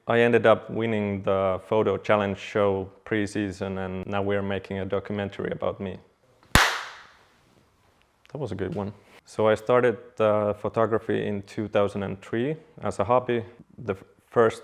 I ended up winning the photo challenge show pre-season, and now we're making a documentary about me. That was a good one. So I started photography in 2003 as a hobby. The first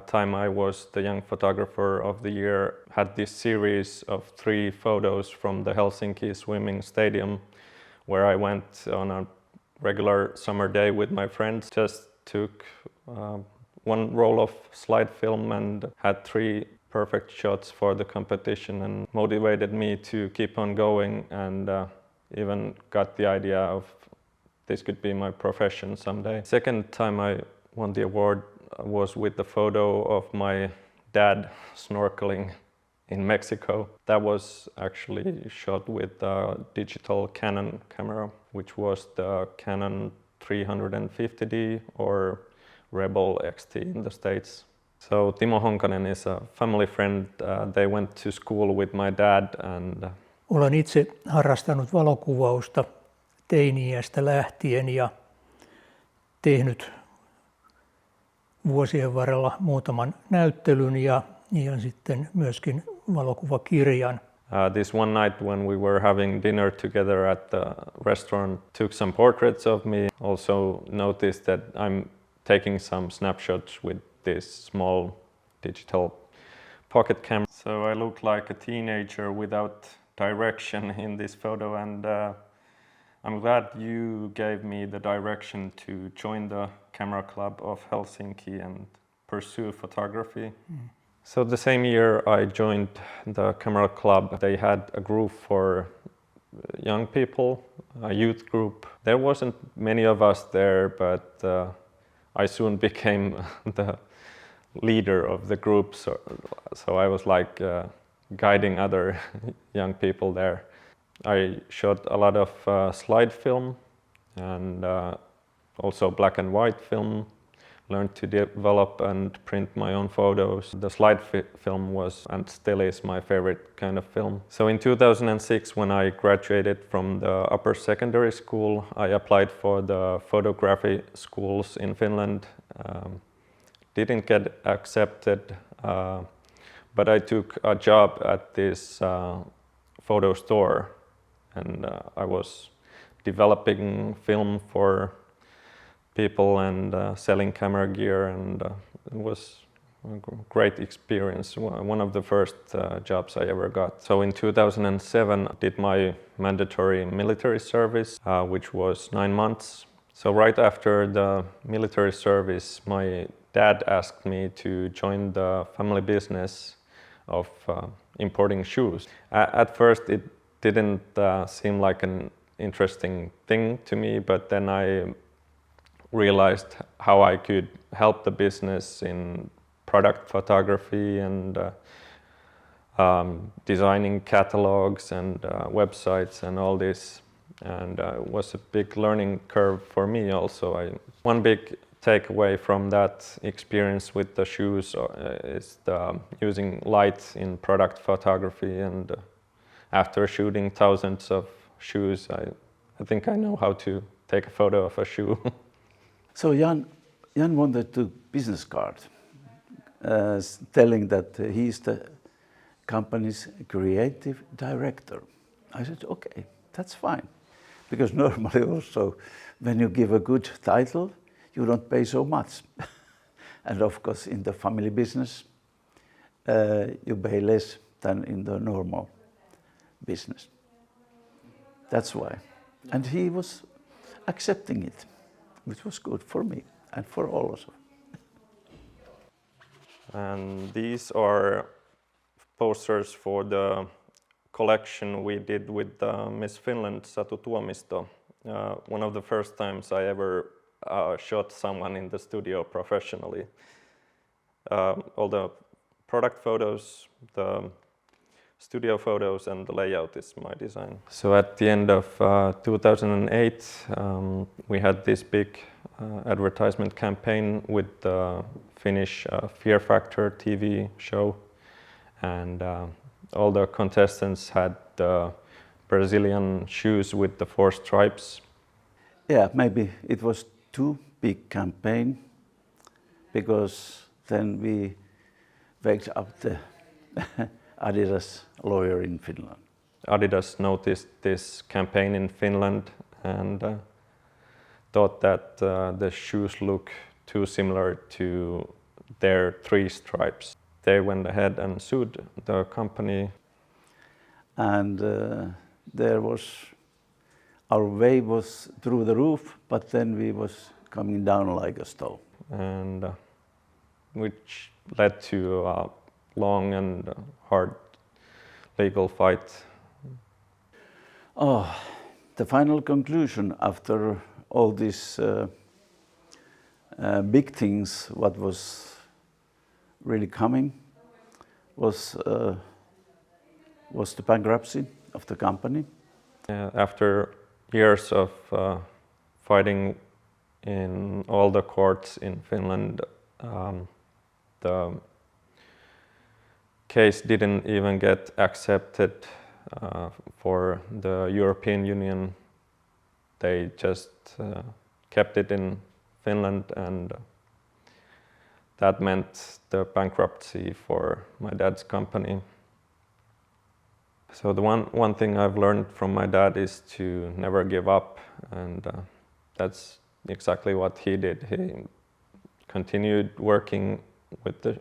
time I was the Young Photographer of the Year, had this series of 3 photos from the Helsinki swimming stadium, where I went on a regular summer day with my friends. Just took one roll of slide film and had 3 perfect shots for the competition, and motivated me to keep on going, and even got the idea of this could be my profession someday. Second time I won the award was with the photo of my dad snorkeling in Mexico. That was actually shot with a digital Canon camera, which was the Canon 350D or Rebel XT in the States. So Timo Honkanen is a family friend. They went to school with my dad, and olen itse harrastanut valokuvausta teini-iästä lähtien ja tehnyt vuosien varrella muutaman näyttelyn ja sitten myöskin valokuvakirjan. This one night when we were having dinner together at the restaurant, took some portraits of me. Also noticed that I'm taking some snapshots with this small digital pocket camera. So I look like a teenager without direction in this photo, and I'm glad you gave me the direction to join the camera club of Helsinki and pursue photography. So the same year I joined the camera club. They had a group for young people, a youth group. There wasn't many of us there, but I soon became the leader of the group. So I was like guiding other young people there. I shot a lot of slide film and also black and white film. Learned to develop and print my own photos. The slide film was and still is my favorite kind of film. So in 2006, when I graduated from the upper secondary school, I applied for the photography schools in Finland. Didn't get accepted, but I took a job at this photo store, and I was developing film for people and selling camera gear, and it was a great experience. One of the first jobs I ever got. So in 2007 I did my mandatory military service, which was 9 months. So right after the military service, my dad asked me to join the family business of importing shoes. At first it didn't seem like an interesting thing to me, but then I realized how I could help the business in product photography and designing catalogs and websites and all this, and it was a big learning curve for me also. One big takeaway from that experience with the shoes is using light in product photography, and after shooting thousands of shoes, I think I know how to take a photo of a shoe. So Jan wanted to business card, telling that he's the company's creative director. I said, okay, that's fine. Because normally also when you give a good title, you don't pay so much. And of course in the family business, you pay less than in the normal business. That's why. And he was accepting it, which was good for me and for all of us. And these are posters for the collection we did with Miss Finland Satu Tuomisto. One of the first times I ever shot someone in the studio professionally. All the product photos, the studio photos, and the layout is my design. So at the end of 2008, we had this big advertisement campaign with the Finnish Fear Factor TV show, and all the contestants had the Brazilian shoes with the 4 stripes. Yeah, maybe it was too big campaign, because then we waked up the Adidas lawyer in Finland. Adidas noticed this campaign in Finland and thought that the shoes look too similar to their 3 stripes. They went ahead and sued the company. And our wave was through the roof, but then we was coming down like a stone. And which led to a long and hard legal fight. The final conclusion after all these big things, what was really coming, was the bankruptcy of the company. After years of fighting in all the courts in Finland, the case didn't even get accepted for the European Union. They just kept it in Finland, and that meant the bankruptcy for my dad's company. So the one thing I've learned from my dad is to never give up, and that's exactly what he did. He continued working with the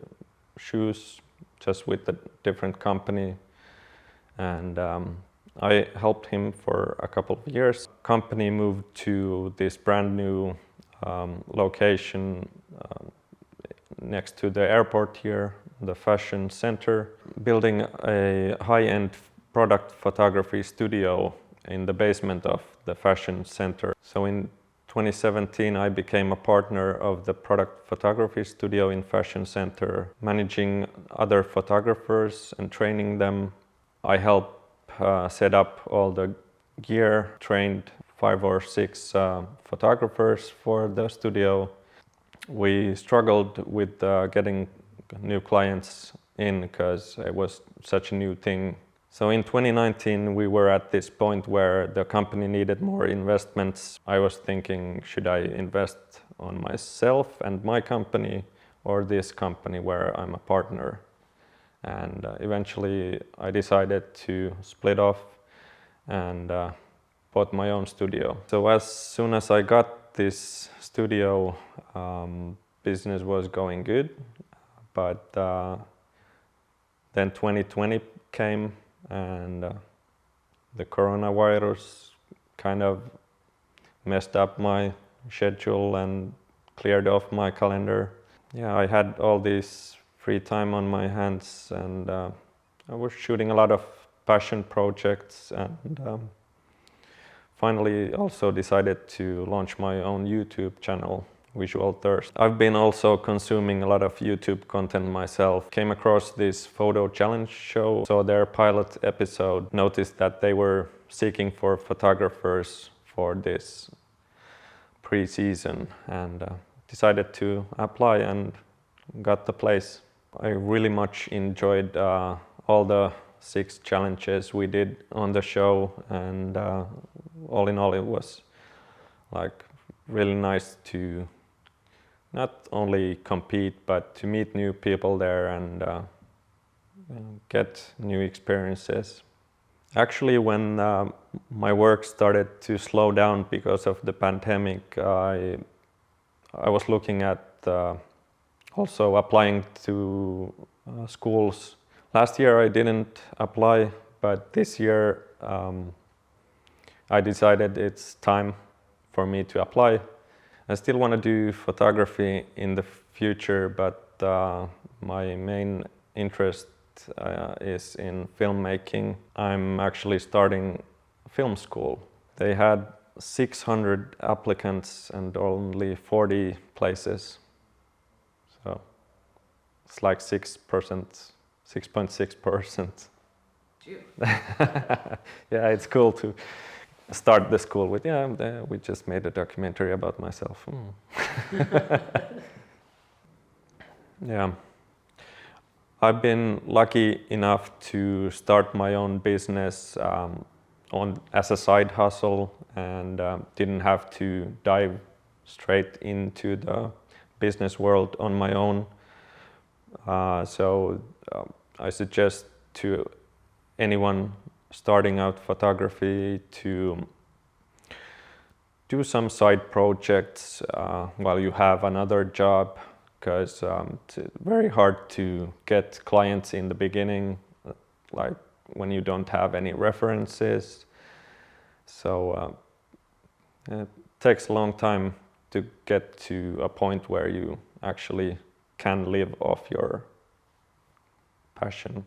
shoes, just with a different company, and I helped him for a couple of years. Company moved to this brand new location next to the airport here, the fashion center, building a high-end product photography studio in the basement of the fashion center. So in 2017 I became a partner of the product photography studio in fashion center, managing other photographers and training them. I helped set up all the gear, trained 5 or 6 photographers for the studio. We struggled with getting new clients in because it was such a new thing. So in 2019 we were at this point where the company needed more investments. I was thinking, should I invest on myself and my company or this company where I'm a partner? And eventually I decided to split off and bought my own studio. So as soon as I got this studio, business was going good, but then 2020 came and the coronavirus kind of messed up my schedule and cleared off my calendar. Yeah, I had all this free time on my hands, and I was shooting a lot of passion projects, and finally also decided to launch my own YouTube channel, Visual Thirst. I've been also consuming a lot of YouTube content myself. Came across this photo challenge show, saw their pilot episode, noticed that they were seeking for photographers for this pre-season, and decided to apply and got the place. I really much enjoyed all the 6 challenges we did on the show, and all in all it was like really nice to not only compete but to meet new people there and get new experiences. Actually, when my work started to slow down because of the pandemic, I was looking at also applying to schools. Last year I didn't apply, but this year I decided it's time for me to apply. I still want to do photography in the future, but my main interest is in filmmaking. I'm actually starting film school. They had 600 applicants and only 40 places. So it's like 6%, 6.6%. Yeah, it's cool to start the school with, we just made a documentary about myself. Yeah. I've been lucky enough to start my own business as a side hustle, and didn't have to dive straight into the business world on my own. I suggest to anyone starting out photography to do some side projects while you have another job, because it's very hard to get clients in the beginning, like when you don't have any references. So it takes a long time to get to a point where you actually can live off your passion.